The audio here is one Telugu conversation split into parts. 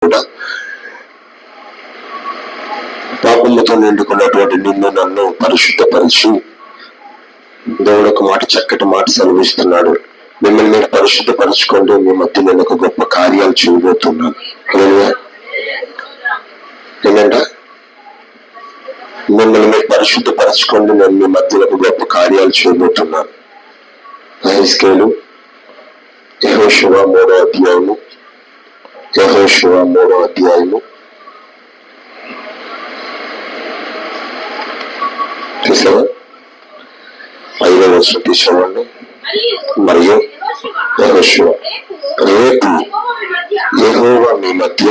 కూడా పాపముతో నిండుకున్నటువంటి నిన్ను నన్ను పరిశుద్ధపరిచి దేవుడు ఒక మాట, చక్కటి మాట సెలవిస్తున్నాడు. మిమ్మల్ని మీరు పరిశుద్ధపరచుకోండి, మీ మధ్య నేను ఒక గొప్ప కార్యాలు చేయబోతున్నాను. ఏంటంట? మిమ్మల్ని మీరు పరిశుద్ధపరచుకోండి, నేను మీ మధ్యలో ఒక గొప్ప కార్యాలు చేయబోతున్నాను. యెహెజ్కేలు యెహోషువ 3వ అధ్యాయము, యెహోషువ 3వ అధ్యాయము చూసావా? 5వ వచనం తీసుకోండి. మరియు యెహోషువ, రేపు యెహోవా మీ మధ్య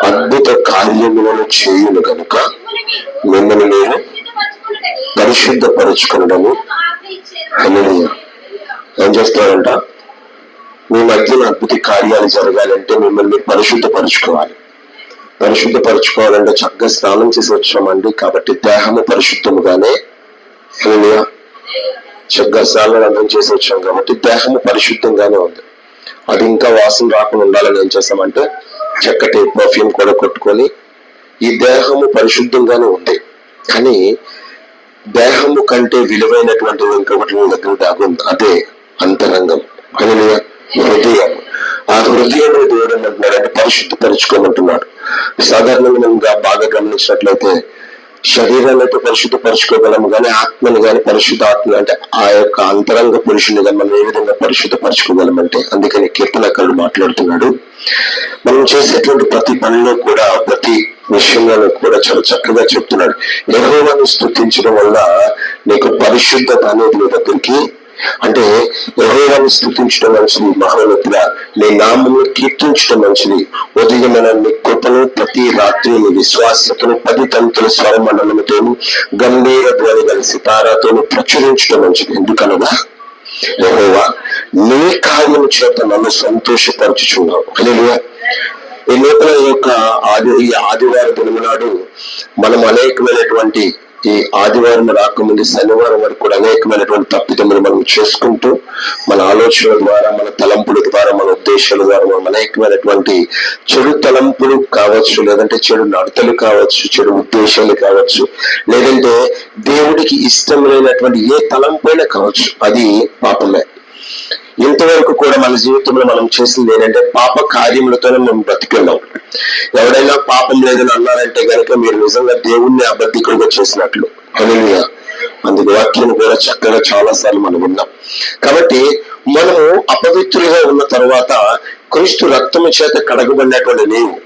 అద్భుత కార్యములను చేయును కనుక మిమ్మల్ని నేను పరిశుద్ధపరచుకునడము. హల్లెలూయా. ఏం చేస్తారంట? మీ మధ్యన అద్భుత కార్యాలు జరగాలంటే మిమ్మల్ని పరిశుద్ధపరచుకోవాలి. పరిశుద్ధపరచుకోవాలంటే చక్కగా స్నానం చేసి వచ్చామండి, కాబట్టి దేహము పరిశుద్ధముగానే, హల్లెలూయా, చక్కగా స్నానం చేసి వచ్చాం కాబట్టి దేహము పరిశుద్ధంగానే ఉంది. అది ఇంకా వాసన రాకుండా ఉండాలని ఏం చేస్తామంటే చక్కటి పర్ఫ్యూమ్ కూడా కొట్టుకొని ఈ దేహము పరిశుద్ధంగానే ఉంది. కానీ దేహము కంటే విలువైనటువంటిది ఇంకొకటి మీ దగ్గర దాగుంది, అదే అంతరంగం, హల్లెలూయా, హృదయం. ఆ హృదయం దేవుడు అంటున్నాడంటే పరిశుద్ధపరచుకోమంటున్నాడు. సాధారణంగా బాగా గమనించినట్లయితే శరీరాన్ని అయితే పరిశుద్ధపరచుకోగలము, కానీ ఆత్మని కానీ పరిశుద్ధాత్మ అంటే ఆ యొక్క అంతరంగ పురుషుని కానీ మనం ఏ విధంగా పరిశుద్ధపరచుకోగలమంటే, అందుకని కీర్తనకారుడు మాట్లాడుతున్నాడు, మనం చేసేటువంటి ప్రతి పనిలో కూడా, ప్రతి విషయంలో కూడా చాలా చక్కగా చెప్తున్నాడు. యెహోవాను స్తుతించడం వల్ల నీకు పరిశుద్ధత అనేది నీ దగ్గరికి, అంటే యెహోవాను స్తుతించడం మంచిది, మహోన్నతుడా నీ నామమును కీర్తించడం మంచిది. ఉదయమైన నీ కృపను ప్రతి రాత్రి నీ విశ్వాసతను 10 తంతుల స్వరమండలముతోను గంభీర ధ్వని గల సితారాతోను ప్రచురించడం మంచిది. ఎందుకనగా యెహోవా నీ కార్యము చేత నన్ను సంతోషపరచుచున్నావు. హల్లెలూయా. ఈ లోపల ఈ ఆదివారం దినము నాడు మనం అనేకమైనటువంటి, ఈ ఆదివారం రాకముందు శనివారం వరకు కూడా అనేకమైనటువంటి తప్పిదములు మనం చేసుకుంటూ, మన ఆలోచనల ద్వారా, మన తలంపుల ద్వారా, మన ఉద్దేశాల ద్వారా మనం అనేకమైనటువంటి చెడు తలంపులు కావచ్చు, లేదంటే చెడు నడతలు కావచ్చు, చెడు ఉద్దేశాలు కావచ్చు, లేదంటే దేవుడికి ఇష్టం లేనటువంటి ఏ తలంపైనా కావచ్చు, అది పాపమే. ఇంతవరకు కూడా మన జీవితంలో మనం చేసింది ఏంటంటే పాప కార్యములతోనే మనం బ్రతికున్నాం. ఎవడైనా పాపం లేదని అన్నారంటే కనుక మీరు నిజంగా దేవుణ్ణి అబద్ధికుడిగా చేసినట్లు. హల్లెలూయా. అందుకు వాక్యం కూడా చక్కగా చాలా సార్లు మనం విన్నాం. కాబట్టి మనము అపవిత్రులుగా ఉన్న తర్వాత క్రీస్తు రక్తము చేత కడగబడినటువంటి నీవు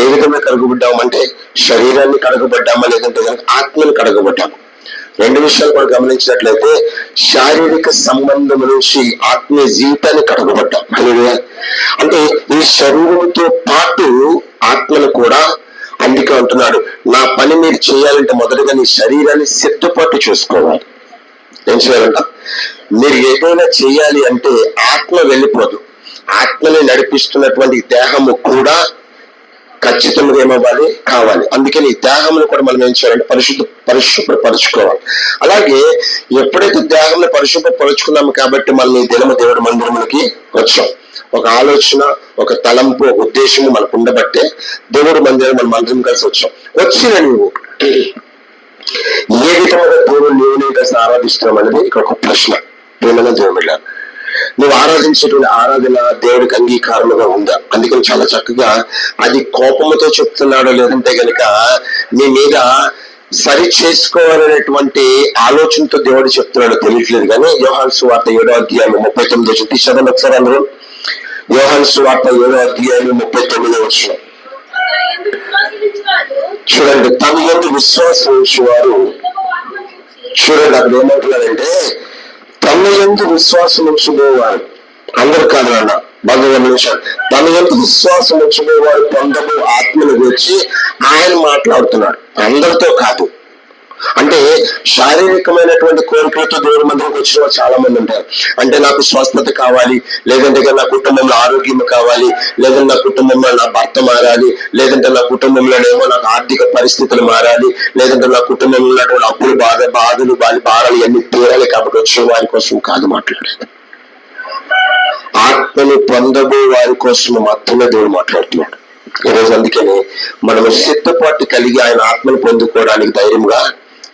ఏ విధంగా కడగబడ్డామంటే శరీరాన్ని కడగబడ్డామా, లేదంటే కనుక ఆత్మని కడగబడ్డాము. 2 విషయాలు కూడా గమనించినట్లయితే శారీరక సంబంధం నుంచి ఆత్మీయ జీవితాన్ని కడగబడ్డాం. హల్లెలూయా. అంటే ఈ శరీరంతో పాటు ఆత్మను కూడా, అందుకే అంటున్నాడు నా పని మీరు చేయాలంటే మొదటగా నీ శరీరాన్ని సిద్ధపాటు చేసుకోవాలి. ఏం చేయాలంట? మీరు ఏదైనా చేయాలి అంటే ఆత్మ వెళ్ళిపోదు, ఆత్మని నడిపిస్తున్నటువంటి దేహము కూడా ఖచ్చితంగా ఏమవ్వాలి, కావాలి. అందుకని ఈ దేహంలో కూడా మనం ఏం చేయాలంటే పరిశుభ్రపరచుకోవాలి. అలాగే ఎప్పుడైతే దేహంలో పరిశుభ్రపరచుకున్నాము కాబట్టి మనం ఈ దినము దేవుడి మందిరములకి వచ్చాం. ఒక ఆలోచన, ఒక తలంపు, ఒక ఉద్దేశము మనకు ఉండబట్టే దేవుడి మందిరం మనం అందరం కలిసి వచ్చాం. వచ్చిన నువ్వు ఏ విధంగా దేవుడు నీవు ఆరాధిస్తున్నాం అనేది ఇక్కడ ఒక ప్రశ్న. ప్రేమగా దేవుడు, నువ్వు ఆరాధించేటువంటి ఆరాధన దేవుడికి అంగీకారముగా ఉందా? అందుకని చాలా చక్కగా అది కోపముతో చెప్తున్నాడో, లేదంటే గనుక నీ మీద సరి చేసుకోవాలనేటువంటి ఆలోచనతో దేవుడు చెప్తున్నాడో తెలియట్లేదు. కానీ యోహాను సువార్త 7వ అధ్యాయం 39 తీసేదాన్ని ఒకసారి అందరూ. యోహాను సువార్త 7వ అధ్యాయం 39 వచనం చూడండి. తన యందు విశ్వాసం ఉంచేవారు, చూడండి అక్కడ ఏమంటున్నారంటే తన యందు విశ్వాసం ఉంచుకునేవారు, అందరు కాదు అన్న బాగా గమనించారు, తన యందు విశ్వాసం ఉంచుకునేవారు పొందము ఆత్మను గురించి ఆయన మాట్లాడుతున్నాడు, అందరితో కాదు. అంటే శారీరకమైనటువంటి కోరికలతో దేవుడి మందికి వచ్చిన వాళ్ళు చాలా మంది ఉంటారు. అంటే నాకు స్వస్థత కావాలి, లేదంటే నా కుటుంబంలో ఆరోగ్యం కావాలి, లేదంటే నా కుటుంబంలో నా భర్త మారాలి, లేదంటే నా కుటుంబంలోనేమో నాకు ఆర్థిక పరిస్థితులు మారాలి, లేదంటే నా కుటుంబంలో ఉన్నటువంటి అప్పులు బాధలు భారాలు ఇవన్నీ తీరాలి. కాబట్టి వచ్చిన వారి కోసం కాదు మాట్లాడేది. ఆత్మను పొందబో వారి కోసం మాత్రమే దేవుడు మాట్లాడుతున్నాడు ఈరోజు. అందుకని మనము సిద్ధపాటు కలిగి ఆయన ఆత్మను పొందుకోవడానికి ధైర్యంగా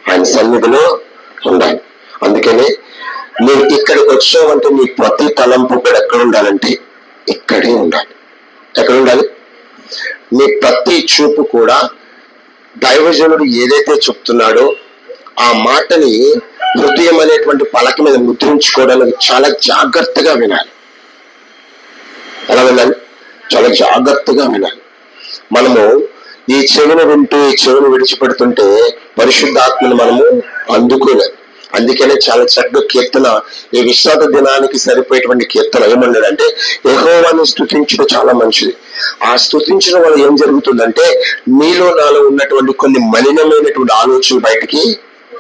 ఆయన సన్నిధిలో ఉండాలి. అందుకని మీరు ఇక్కడికి వచ్చావంటే మీ ప్రతి తలంపు కూడా ఎక్కడ ఉండాలంటే ఇక్కడే ఉండాలి. ఎక్కడ ఉండాలి? మీ ప్రతి చూపు కూడా దైవజనుడు ఏదైతే చెప్తున్నాడో ఆ మాటని హృదయం అనేటువంటి పలక మీద ముద్రించుకోవడానికి చాలా జాగ్రత్తగా వినాలి. ఎలా వినాలి? చాలా జాగ్రత్తగా వినాలి. మనము ఈ చెవిని వింటూ ఈ చెవిని విడిచిపెడుతుంటే పరిశుద్ధాత్మను మనము అందుకోలేము. అందుకనే చాలా చక్కగా కీర్తన, ఈ విశ్రాంత దినానికి సరిపోయేటువంటి కీర్తన ఏమన్నాడంటే, యెహోవాను స్తుతించడం చాలా మంచిది. ఆ స్తుతించడం వల్ల ఏం జరుగుతుందంటే మీలో నాలో ఉన్నటువంటి కొన్ని మలినమైనటువంటి ఆలోచనలు బయటికి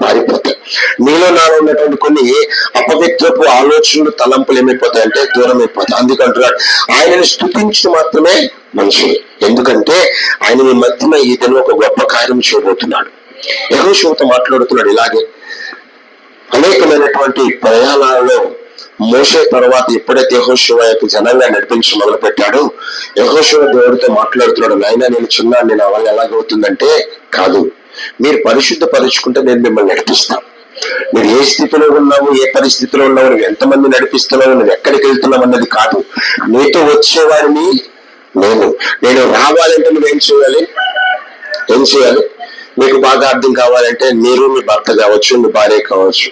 మారిపోతాయి. మీలో నాలో ఉన్నటువంటి కొన్ని అపవిత్రపు ఆలోచనలు, తలంపులు ఏమైపోతాయంటే దూరం అయిపోతాయి. అందుకంటున్నాడు ఆయనను స్తుతించడం మాత్రమే మంచిది. ఎందుకంటే ఆయన మీ మధ్యన ఈ దినం ఒక గొప్ప కార్యం చేయబోతున్నాడు. యెహోషువతో మాట్లాడుతున్నాడు ఇలాగే. అనేకమైనటువంటి ప్రయాణాలలో మోషే తర్వాత ఎప్పుడైతే యెహోషువ యొక్క జనంగా నడిపించి మొదలు పెట్టాడో యెహోషువ దేవుడితో మాట్లాడుతున్నాడు, నాయనా నేను చిన్నాను, నా వల్ల ఎలాగవుతుందంటే కాదు, మీరు పరిశుద్ధ పరుచుకుంటే నేను మిమ్మల్ని నడిపిస్తాను. మీరు ఏ స్థితిలో ఉన్నావు, ఏ పరిస్థితిలో ఉన్నావు, నువ్వు ఎంతమంది నడిపిస్తున్నావు, నువ్వు ఎక్కడికి వెళ్తున్నావు అన్నది కాదు. నీతో వచ్చేవారిని నేను రావాలంటే నువ్వేం చేయాలి? ఏం చేయాలి? మీకు బాగా అర్థం కావాలంటే మీరు మీ భర్త కావచ్చు, మీ భార్య కావచ్చు,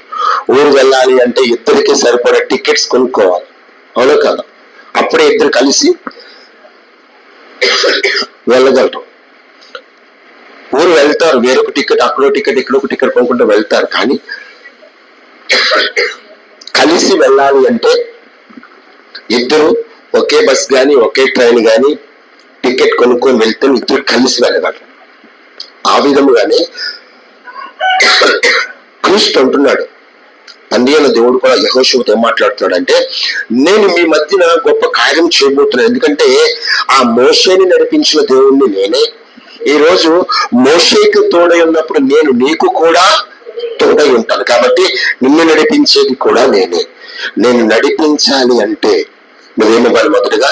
ఊరు వెళ్ళాలి అంటే ఇద్దరికి సరిపడే టికెట్స్ కొనుక్కోవాలి. అవును కదా? అప్పుడే ఇద్దరు కలిసి వెళ్ళగలరు. ఊరు వెళ్తారు, వేరొక టికెట్, అక్కడో టికెట్, ఇక్కడొక టికెట్ కొనుక్కుంటూ వెళ్తారు. కానీ కలిసి వెళ్ళాలి అంటే ఇద్దరు ఒకే బస్ కానీ ఒకే ట్రైన్ కానీ టికెట్ కొనుక్కొని వెళ్తే ఇద్దరు కలిసి వెళ్ళగలరు. ఆ విధముగానే క్రీస్తు అంటున్నాడు, తండ్రి అయిన దేవుడు కూడా యెహోషువతో ఏం మాట్లాడుతున్నాడు అంటే, నేను మీ మధ్యన గొప్ప కార్యం చేయబోతున్నాను. ఎందుకంటే ఆ మోషేని నడిపించిన దేవుణ్ణి నేనే. ఈ రోజు మోషేకు తోడై ఉన్నప్పుడు నేను నీకు కూడా తోడై ఉంటాను. కాబట్టి నిన్ను నడిపించేది కూడా నేనే. నేను నడిపించాలి అంటే నువ్వేమివ్వాలి? మొదటగా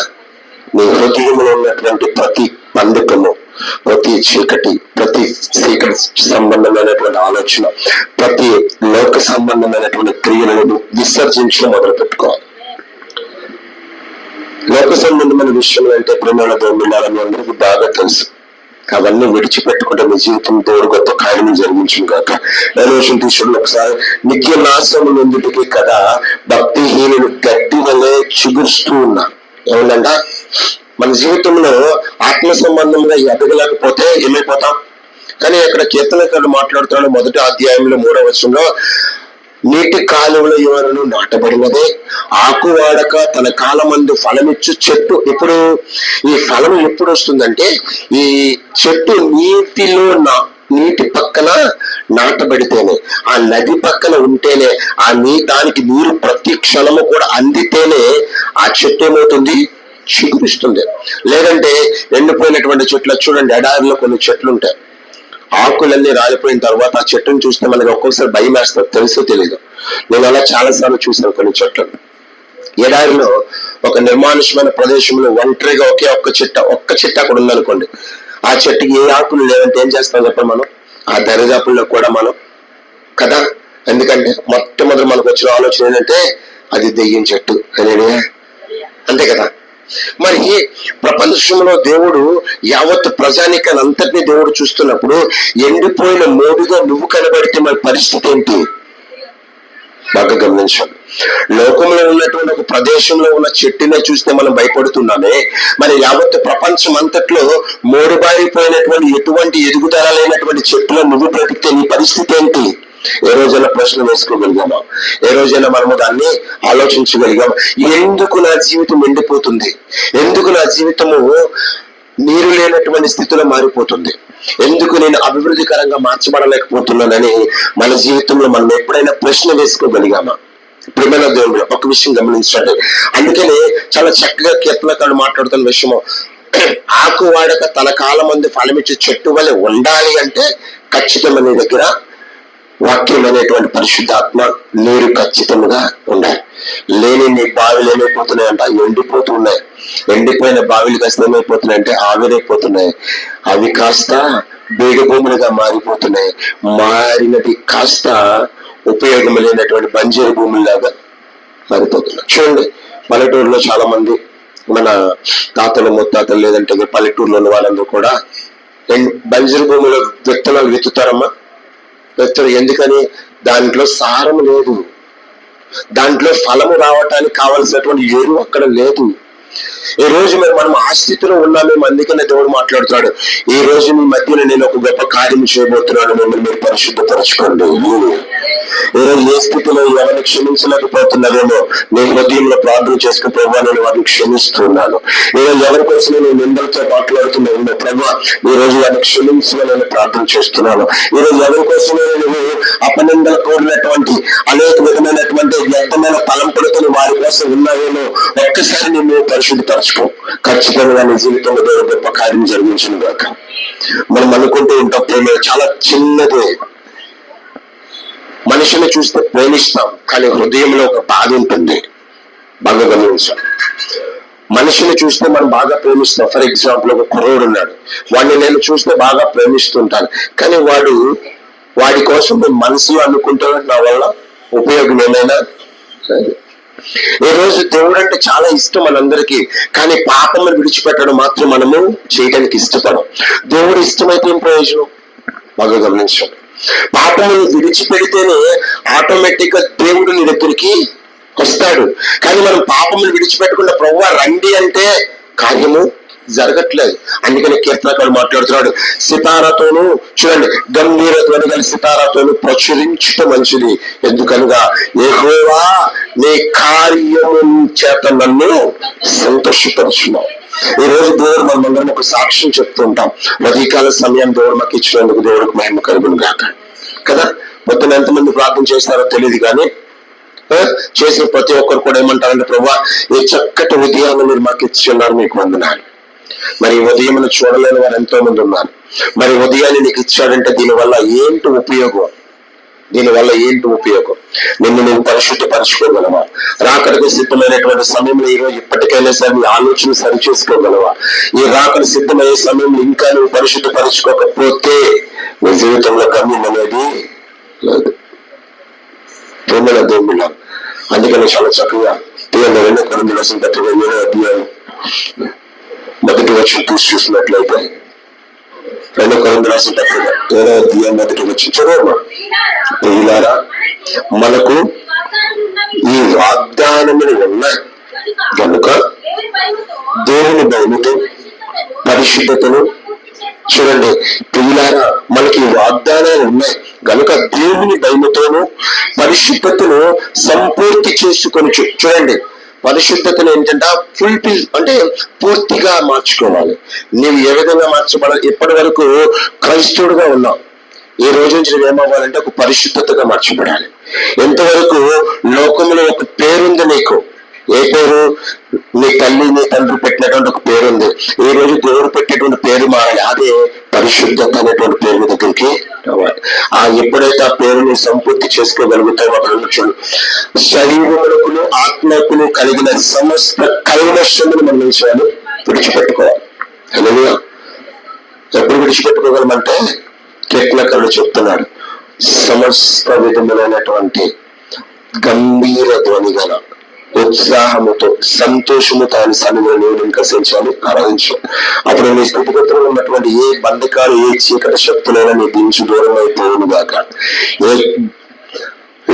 నీ హృదయంలో ఉన్నటువంటి ప్రతి బంధకము, ప్రతి చీకటి సంబంధమైనటువంటి ఆలోచన, ప్రతి లోక సంబంధమైనటువంటి క్రియలను విసర్జించడం మొదలు పెట్టుకోవాలి. లోక సంబంధమైన విషయం అంటే ప్రేమల దేవుళ్ళని అందరికీ బాగా తెలుసు. అవన్నీ విడిచిపెట్టుకుంటే మీ జీవితం దేవుడు గొప్ప కార్యం జరిగించును గాక. ఎలోషన్ తీసుకుని ఒకసారి నిత్య నాశనం ఎందుటికి కదా భక్తిహీనులు గట్టి వల్లే చిగురుస్తూ ఉన్నారు. ఏమంట మన జీవితంలో ఆత్మ సంబంధంగా ఎదగలేకపోతే ఏమైపోతాం? కానీ అక్కడ కీర్తనకారుడు మాట్లాడుతున్నాడు మొదటి అధ్యాయంలో 3వ వచనంలో, నీటి కాలువలో ఎవరను నాటబడినదే ఆకు వాడక తన కాలమందు ఫలమిచ్చు చెట్టు. ఇప్పుడు ఈ ఫలం ఎప్పుడు వస్తుందంటే ఈ చెట్టు నీటి పక్కన నాటబడితేనే, ఆ నది పక్కన ఉంటేనే, దానికి నీరు ప్రతి క్షణము కూడా అందితేనే ఆ చెట్టు ఏమవుతుంది? చిగురిస్తుంది. లేదంటే ఎండిపోయినటువంటి చెట్లు చూడండి, ఎడారిలో కొన్ని చెట్లు ఉంటాయి, ఆకులన్నీ రాలిపోయిన తర్వాత ఆ చెట్టును చూస్తే మనకి ఒక్కొక్కసారి భయం వేస్తుంది, తెలుసో తెలీదు. నేను అలా చాలాసార్లు చూసాను కొన్ని చెట్లను. ఎడారిలో ఒక నిర్మానుష్యమైన ప్రదేశంలో ఒంటరిగా ఒక్క చెట్టు అక్కడ ఉందనుకోండి, ఆ చెట్టుకి ఏ ఆకులు లేదంటే ఏం చేస్తాం చెప్పండి? మనం ఆ దరిదాపుల్లో కూడా మనం కదా. ఎందుకంటే మొట్టమొదటి మనకు వచ్చిన ఆలోచన ఏంటంటే అది దెయ్యం చెట్టు అనేది, అంతే కదా. మరి ప్రపంచంలో దేవుడు యావత్ ప్రజానికాన్ని అంతటినీ దేవుడు చూస్తున్నప్పుడు ఎండిపోయిన మోడుగా నువ్వు కనబడితే మరి పరిస్థితి ఏంటి? బాగా గమనించాలి. లోకంలో ఉన్నటువంటి ఒక ప్రదేశంలో ఉన్న చెట్టునే చూస్తే మనం భయపడుతున్నామే, మరి యావత్ ప్రపంచం అంతట్లో మోడుబారిపోయినటువంటి ఎటువంటి ఎదుగుదల లేనటువంటి చెట్టులో నువ్వు బ్రతికితే నీ పరిస్థితి ఏంటి? ఏ రోజైనా ప్రశ్న వేసుకోగలిగామా? ఏ రోజైనా మనము దాన్ని ఆలోచించగలిగామా? ఎందుకు నా జీవితం ఎండిపోతుంది? ఎందుకు నా జీవితము నీరు లేనటువంటి స్థితిలో మారిపోతుంది? ఎందుకు నేను అభివృద్ధికరంగా మార్చబడలేకపోతున్నానని మన జీవితంలో మనం ఎప్పుడైనా ప్రశ్న వేసుకోగలిగామా? ప్రియమైన దేవుడు ఒక విషయం గమనించండి. అందుకనే చాలా చక్కగా కీర్తనకారుడు మాట్లాడుతున్న విషయము, ఆకు వాడక తన కాలమందు ఫలమిచ్చే చెట్టు వలె ఉండాలి అంటే ఖచ్చితంగా నీ దగ్గర వాక్యం అనేటువంటి పరిశుద్ధాత్మ నీరు ఖచ్చితంగా ఉండాలి. లేని నీ బావిలు ఏమైపోతున్నాయంట? ఎండిపోతున్నాయి. ఎండిపోయిన బావిలు కాస్త ఏమైపోతున్నాయంటే ఆవిరైపోతున్నాయి. అవి కాస్త బీడు భూములుగా మారిపోతున్నాయి. మారినది కాస్త ఉపయోగం లేనటువంటి బంజరు భూముల్లాగా మారిపోతున్నాయి. చూడండి, పల్లెటూరులో చాలా మంది మన తాతలు ముత్తాతలు లేదంటే పల్లెటూరులో ఉన్న వాళ్ళందరూ కూడా బంజరు భూమిలో విత్తనాలు విత్తుతారమ్మా. విత్తరు. ఎందుకని? దాంట్లో సారం లేదు, దాంట్లో ఫలము రావటానికి కావలసినటువంటి ఎరువు అక్కడ లేదు. ఈ రోజు మనం ఆ స్థితిలో ఉన్నామేమో. అందుకనే దేవుడు మాట్లాడుతాడు, ఈ రోజు మీ మధ్యన నేను ఒక గొప్ప కార్యం చేయబోతున్నాను, మిమ్మల్ని మీరు పరిశుద్ధపరచుకోండి. ఈ రోజు ఏ స్థితిలో ఎవరిని క్షమించలేకపోతున్నారేమో నీ హృదయంలో ప్రార్థన చేసుకుని, ప్రభావ నేను వారిని క్షమిస్తున్నాను. ఈరోజు ఎవరి కోసం నేను నిందలతో మాట్లాడుతున్నాను, ప్రభావ ఈ రోజు వారిని క్షమించమని నేను ప్రార్థన చేస్తున్నాను. ఈరోజు ఎవరి కోసమే నువ్వు అపనిందలు కోరినటువంటి అనేక విధమైనటువంటి వ్యక్తమైన తలంపులతో వారి కోసం ఉన్నావేమో, ఒక్కసారి నేను పరిశుద్ధపరచుకో. ఖచ్చితంగా నీ జీవితంలో దేవుడు గొప్ప కార్యం జరిగించిన గాక. మనం అనుకుంటూ ఉంటాం ప్రేమ చాలా చిన్నదే. మనిషిని చూస్తే ప్రేమిస్తాం, కానీ హృదయంలో ఒక బాధ ఉంటుంది. బాగా గమనించాం. మనిషిని చూస్తే మనం బాగా ప్రేమిస్తాం. ఫర్ ఎగ్జాంపుల్, ఒక కుర్రోడు ఉన్నాడు, వాడిని నేను చూస్తే బాగా ప్రేమిస్తుంటాను, కానీ వాడి కోసం నేను మనసులో అనుకుంటాను, నా వల్ల ఉపయోగం ఏమైనా. ఈ రోజు దేవుడు అంటే చాలా ఇష్టం మనందరికీ, కానీ పాపమును విడిచిపెట్టడం మాత్రం మనము చేయడానికి ఇష్టపడం. దేవుడు ఇష్టమైతే ఏం ప్రయోజనం? బాగా గమనించాం. పాపమును విడిచిపెడితేనే ఆటోమేటిక్ గా దేవుడు నీ దగ్గరికి వస్తాడు. కానీ మనం పాపమును విడిచిపెట్టకుండా ప్రభువా రండి అంటే కార్యము జరగట్లేదు. అందుకని కీర్తనకారుడు మాట్లాడుతున్నాడు, సితారాతోను, చూడండి, గంభీర ధ్వని గల సితారాతోను ప్రచురించడం మంచిది, ఎందుకనగా యెహోవా నీ కార్యము చేత నన్ను సంతోషపరుచున్నావు. ఈ రోజు దేవుడు మనమందరం ఒక సాక్ష్యం చెప్తుంటాం. ఉదయకాల సమయం దేవుడు మాకు ఇచ్చినందుకు దేవుడికి మహిమ కలుగును గాక కదా. మొత్తం ఎంతమంది ప్రార్థన చేస్తారో తెలియదు, కానీ చేసిన ప్రతి ఒక్కరు కూడా ఏమంటారంటే, ప్రభువా ఈ చక్కటి ఉదయాన్ని మీరు మాకు ఇచ్చి ఉన్నారు, మీకు వందనాలు. మరి ఉదయం చూడలేని వారు ఎంతో మంది ఉన్నారు. మరి ఉదయాన్ని నీకు ఇచ్చాడంటే దీనివల్ల ఏంటి ఉపయోగం? దీనివల్ల ఏంటి ఉపయోగం? నిన్ను నువ్వు పరిశుద్ధపరచుకోగలవా? రాకడకు సిద్ధమైనటువంటి సమయంలో ఈరోజు ఇప్పటికైనా సరే నీ ఆలోచన సరి చేసుకోగలవా? ఈ రాకడ సిద్ధమయ్యే సమయంలో ఇంకా నువ్వు పరిశుద్ధపరచుకోకపోతే నీ జీవితంలో గమ్యం అనేది లేదు. ప్రేమల దేవుళ్ళ, అందుకని చాలా చక్కగా 2 Corinthians రాసిన పత్రిక 7వ అధ్యాయం మొదటి వచనం చూసినట్లయితే, 2 Corinthians రాసిన పత్రిక 7వ అధ్యాయం మొదటి వచనం చదవమ్మా. ప్రియులారా, మనకు ఈ వాగ్దానములు ఉన్నాయి కనుక దేవుని భయముతో పరిశుద్ధతను, చూడండి ప్రియులారా, మనకి వాగ్దానాలు ఉన్నాయి కనుక దేవుని భయముతోను పరిశుద్ధతను సంపూర్తి చేసుకొని, చూడండి పరిశుద్ధతను ఏంటంటే ఫుల్ఫిల్ అంటే పూర్తిగా మార్చుకోవాలి. నీవు ఏ విధంగా మార్చబడాలి? ఇప్పటి వరకు క్రైస్తవుడుగా ఉన్నావు, ఈ రోజు నుంచి నువ్వేమవ్వాలంటే ఒక పరిశుద్ధతగా మార్చబడాలి. ఎంతవరకు లోకంలో ఒక పేరుంది నీకు. ఏ పేరు? నీ తల్లి నీ తండ్రి పెట్టినటువంటి ఒక పేరు ఉంది. ఈ రోజు దేవుడు పెట్టేటువంటి పేరు మారాలి. అదే పరిశుద్ధత అనేటువంటి పేరు దగ్గరికి రావాలి. ఎప్పుడైతే ఆ పేరుని సంపూర్తి చేసుకోగలుగుతామో అక్కడ శరీరములకును ఆత్మకును కలిగిన సమస్త కల్మషములు మన విషయాలు విడిచిపెట్టుకోవాలి. హల్లెలూయా. ఎప్పుడు విడిచిపెట్టుకోగలమంటే కీర్తనకారుడు చెప్తున్నాడు, సమస్త విధములైనటువంటి గంభీర ధ్వని గల ఉత్సాహముతో సంతోషముతో ఆయన సన్నిధిలో నేను ఇంకసించాలి, ఆరాధించాలి. అప్పుడు నీ స్థితిగతులు ఉన్నటువంటి ఏ బంధకాలు, ఏ చీకటి శక్తులైనా నీ దించి దూరం అయిపోవును గాక. ఏ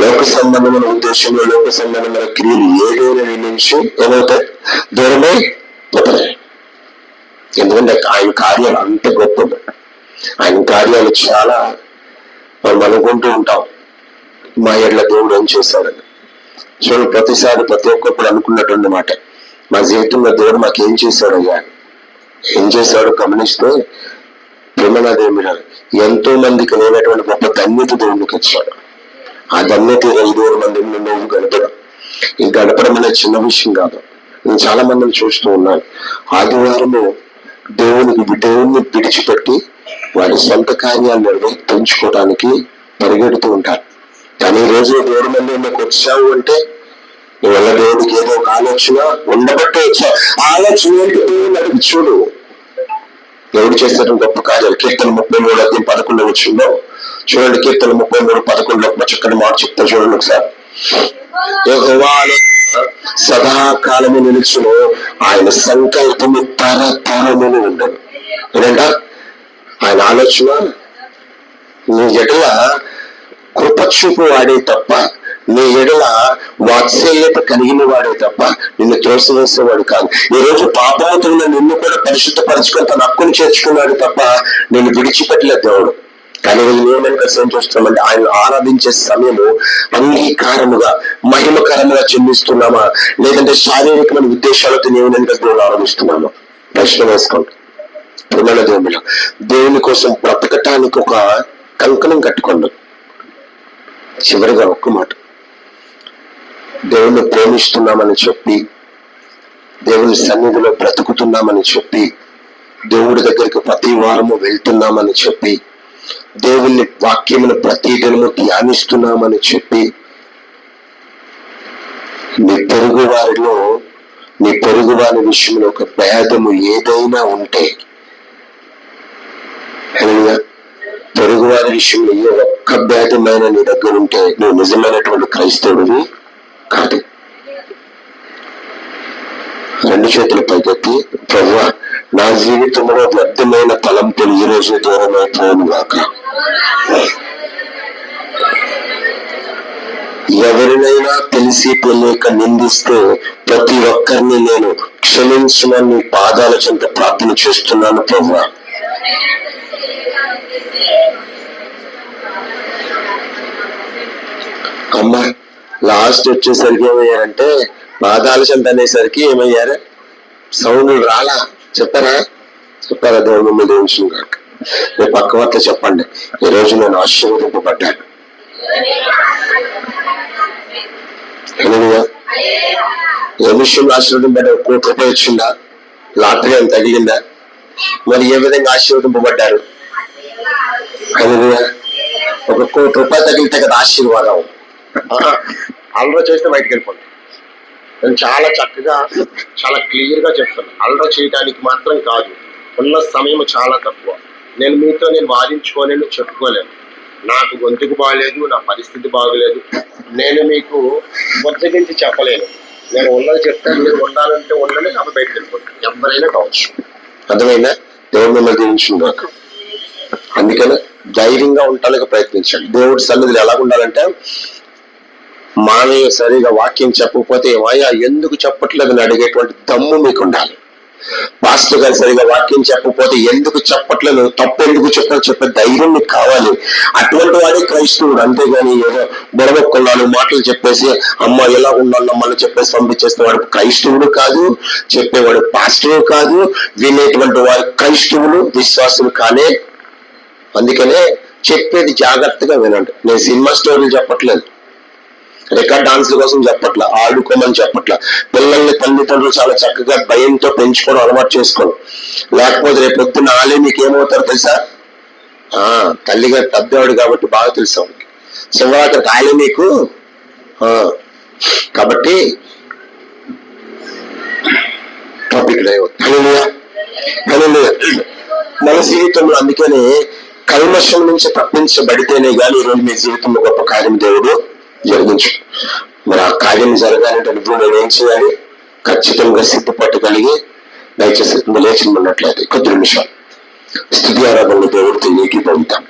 లోక సంబంధమైన ఉద్దేశంలో లోక సంబంధమైన క్రియలు ఏదైనా నీ నుంచి ఏమవుతాయి? దూరమై పోతాయి. ఎందుకంటే ఆయన కార్యాలు అంత గొప్పది. ఆయన కార్యాలు చాలా మనం అనుకుంటూ ఉంటాం, మా ఎడ్ల దేవుడు ఏం చేశాడని. చూడండి, ప్రతిసారి ప్రతి ఒక్కప్పుడు అనుకున్నటువంటి మాట, మా జీవితంలో దేవుడు మాకు ఏం చేశాడయ్యా, ఏం చేశాడో గమనిస్తే ప్రేమనాదేమి ఎంతో మందికి లేనటువంటి గొప్ప ధన్యత దేవుడికి ఇచ్చాడు. ఆ ధన్యత 5,000 మంది నువ్వు గడపడం. ఈ గడపడం అనేది చిన్న విషయం కాదు. నేను చాలా మందిని చూస్తూ ఉన్నాను, ఆదివారము దేవుణ్ణి విడిచిపెట్టి వాడి సొంత కార్యాలు నిర్వర్తించుకోవడానికి పరిగెడుతూ ఉంటారు. కానీ ఈ రోజు 7 మంది వచ్చావు అంటే ఇవల్ల దేవుడికి ఏదో ఒక ఆలోచన ఉండబట్టే వచ్చా. ఆలోచన ఏంటి దేవుని అడిగి చూడు. దేవుడు చేసిన గొప్ప కార్యాలు. కీర్తన 33:11 వచ్చిందో చూడండి. కీర్తన 33:11 ఒక చక్కని మాట చెప్తా చూడండి ఒకసారి. యెహోవాలో సదాకాలము నిలుచును, ఆయన సంకల్పము తరతరములు ఉండదు. ఏంటంట? ఆయన ఆలోచన నీ ఎడల కృపచూపు వాడే తప్ప, నీ ఎడల వాత్సల్యత కలిగిన వాడే తప్ప నిన్ను త్రోసివేసేవాడు కాదు. ఈ రోజు పాపవంతున్న నిన్ను కూడా పరిశుద్ధపరచుకొని తన హక్కును చేర్చుకున్నాడు తప్ప నేను విడిచిపెట్టలేదు దేవుడు. కానీ ఏమైనా ఏం చూస్తున్నామంటే ఆయన ఆరాధించే సమయము అంగీకారముగా మహిమకరముగా చెల్లిస్తున్నామా, లేదంటే శారీరకమైన ఉద్దేశాలతో ఏమైనా దేవుడు ఆరాధిస్తున్నామా? ప్రశ్న వేసుకోండి. ప్రియమైన దేవుడు, దేవుని కోసం బ్రతకటానికి ఒక కంకణం కట్టుకోండి. చివరిగా ఒక్క మాట, దేవుణ్ణి ప్రేమిస్తున్నామని చెప్పి, దేవుని సన్నిధిలో బ్రతుకుతున్నామని చెప్పి, దేవుడి దగ్గరికి ప్రతి వారము వెళ్తున్నామని చెప్పి, దేవుని వాక్యమును ప్రతి దినము ధ్యానిస్తున్నామని చెప్పి, నీ పొరుగు వారి విషయంలో ఒక భేదము ఏదైనా ఉంటే, పొరుగు వారి విషయంలో ఏ ఒక్క భేదమైన నీ దగ్గర ఉంటే నువ్వు నిజమైనటువంటి క్రైస్తవుడివి కాదు. రెండు చేతులు పైకెత్తి, ప్రభువా నా జీవితంలో వ్యర్థమైన తలంపులు ఈ రోజు దూరమైపోను గాక. ఎవరినైనా తెలిసి తెలియక నిందిస్తే ప్రతి ఒక్కరిని నేను క్షమించమని పాదాల చెంత ప్రార్థన చేస్తున్నాను ప్రభువా. అమ్మ లాస్ట్ వచ్చేసరికి ఏమయ్యారంటే పాదాల చెంత అనేసరికి ఏమయ్యారు? సౌండ్ రాలా. చెప్పారా దేవుడు మిమ్మల్ని దేవించిన కాక. మీ పక్క వార్త చెప్పండి, ఈరోజు నేను ఆశీర్వదింపబడ్డాను. ఏ విషయంలో ఆశీర్వదింపడ్డారు? ₹1 కోటి వచ్చిందా? లాటరీ అని తగిలిందా? మరి ఏ విధంగా ఆశీర్వదింపబడ్డారు? ₹1 కోటి తగిలితే కదా ఆశీర్వాదం. అల్రా చేస్తే బయటకు వెళ్ళిపోండి. నేను చాలా చక్కగా చాలా క్లియర్ గా చెప్తాను. అల్రా చేయడానికి మాత్రం కాదు, ఉన్న సమయం చాలా తక్కువ. నేను వాదించుకోలేను, చెప్పుకోలేను. నాకు గొంతుకు బాగలేదు, నా పరిస్థితి బాగలేదు. నేను మీకు బొజ్జగించి చెప్పలేను. నేను ఉన్నది చెప్తాను, మీరు ఉండాలంటే ఉండాలి, అప్పుడు బయటకు వెళ్ళిపోండి. ఎవరైనా కావచ్చు. అర్థమైనా? దేవుడు మిమ్మల్ని దీవించుగాక. అందుకని ధైర్యంగా ఉండటానికి ప్రయత్నించండి. దేవుడి సన్నిధిలో ఎలా ఉండాలంటే, మానయ్య సరిగా వాక్యం చెప్పకపోతే ఏమయ్యా ఎందుకు చెప్పట్లేదని అడిగేటువంటి దమ్ము మీకు ఉండాలి. పాస్టర్ గారు సరిగా వాక్యం చెప్పకపోతే ఎందుకు చెప్పట్లేదు, తప్పు ఎందుకు చెప్పే ధైర్యం మీకు కావాలి. అటువంటి వాడే క్రైస్తవుడు. అంతేగాని ఏదో బొడవొక్కున్నాను మాటలు చెప్పేసి అమ్మ ఎలా ఉండాలి నమ్మని చెప్పేసి పంపించేస్తే వాడు క్రైస్తవుడు కాదు, చెప్పేవాడు పాస్టర్ కాదు, వినేటువంటి వాడు క్రైస్తవులు విశ్వాసులు కానే. అందుకనే చెప్పేది జాగ్రత్తగా వినండి. నేను సినిమా స్టోరీలు చెప్పట్లేదు, రికార్డ్ డాన్సుల కోసం చెప్పట్లా, ఆడుకోమని చెప్పట్లా. పిల్లల్ని తల్లిదండ్రులు చాలా చక్కగా భయంతో పెంచుకోవడం అలవాటు చేసుకోండి. లేకపోతే రేపు పొద్దున్న ఆలే మీకు ఏమవుతారు తెలుసా? తల్లిగా పెద్దవాడు కాబట్టి బాగా తెలుసు వాడికి. శివరాత్రికి ఆలే మీకు. కాబట్టి టాపిక్ మన జీవితంలో అందుకనే కల్మషం నుంచి తప్పించబడితేనే కానీ ఈరోజు మీ జీవితంలో గొప్ప కార్యం దేవుడు జరిగించు. మరి ఆ కార్యం జరగాలంటే నువ్వు నేనేం చేయాలి? ఖచ్చితంగా సిద్ధపాటు కలిగి దయచేసి లేచినట్లయితే కొద్ది నిమిషాలు స్తుతి ఆరాధనలో దేవుడితో ఏకీభవిద్దాం.